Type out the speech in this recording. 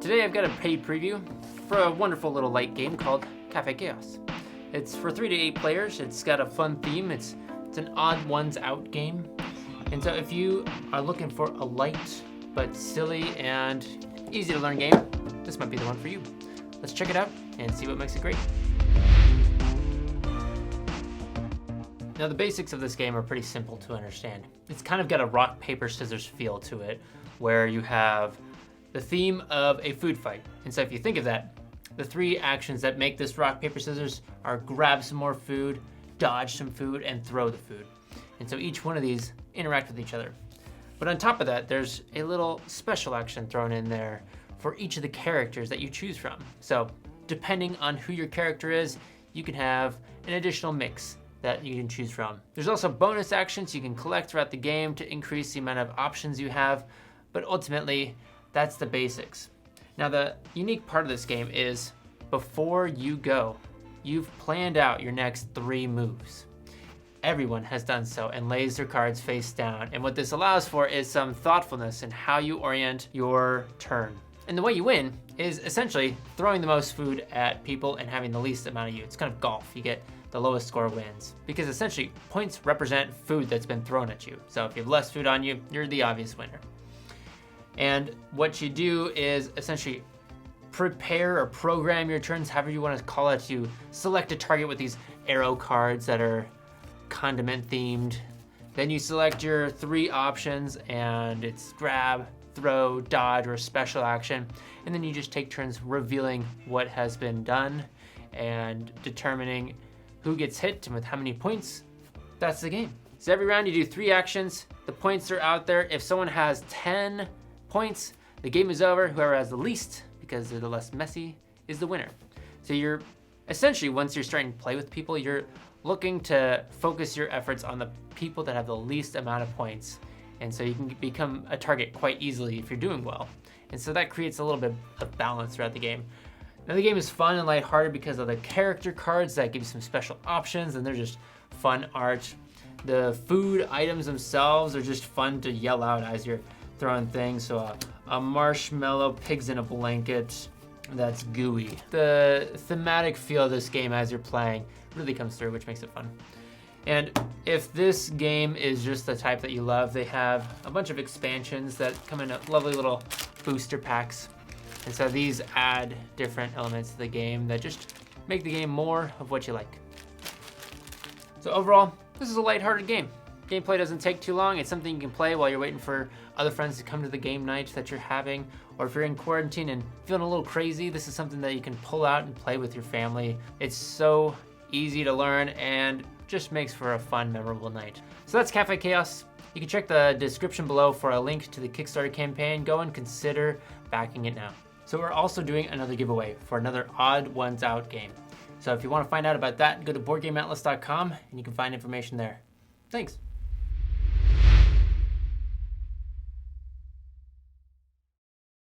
Today I've got a paid preview for a wonderful little light game called Cafe Chaos. It's for 3 to 8 players. It's got a fun theme. It's an odd ones out game. And so if you are looking for a light but silly and easy to learn game, this might be the one for you. Let's check it out and see what makes it great. Now the basics of this game are pretty simple to understand. It's kind of got a rock, paper, scissors feel to it, where you have the theme of a food fight. And so if you think of that, the 3 actions that make this rock, paper, scissors are grab some more food, dodge some food, and throw the food. And so each one of these interact with each other. But on top of that, there's a little special action thrown in there for each of the characters that you choose from. So depending on who your character is, you can have an additional mix that you can choose from. There's also bonus actions you can collect throughout the game to increase the amount of options you have, but ultimately, that's the basics. Now the unique part of this game is before you go, you've planned out your next 3 moves. Everyone has done so and lays their cards face down. And what this allows for is some thoughtfulness in how you orient your turn. And the way you win is essentially throwing the most food at people and having the least amount of you. It's kind of golf. You get the lowest score wins. Because essentially points represent food that's been thrown at you. So if you have less food on you, you're the obvious winner. And what you do is essentially prepare or program your turns, however you want to call it. You select a target with these arrow cards that are condiment themed. Then you select your 3 options and it's grab, throw, dodge, or special action. And then you just take turns revealing what has been done and determining who gets hit and with how many points. That's the game. So every round you do 3 actions. The points are out there. If someone has 10 points, the game is over. Whoever has the least, because they're the less messy, is the winner. So you're essentially, once you're starting to play with people, you're looking to focus your efforts on the people that have the least amount of points. And so you can become a target quite easily if you're doing well. And so that creates a little bit of balance throughout the game. Now the game is fun and lighthearted because of the character cards that give you some special options, and they're just fun art. The food items themselves are just fun to yell out as you're throwing things. So a marshmallow, pigs in a blanket, that's gooey. The thematic feel of this game as you're playing really comes through, which makes it fun. And if this game is just the type that you love, they have a bunch of expansions that come in lovely little booster packs. And so these add different elements to the game that just make the game more of what you like. So overall, this is a lighthearted game. Gameplay doesn't take too long. It's something you can play while you're waiting for other friends to come to the game night that you're having. Or if you're in quarantine and feeling a little crazy, this is something that you can pull out and play with your family. It's so easy to learn and just makes for a fun, memorable night. So that's Cafe Chaos. You can check the description below for a link to the Kickstarter campaign. Go and consider backing it now. So we're also doing another giveaway for another odd ones out game. So if you want to find out about that, go to boardgameatlas.com and you can find information there. Thanks.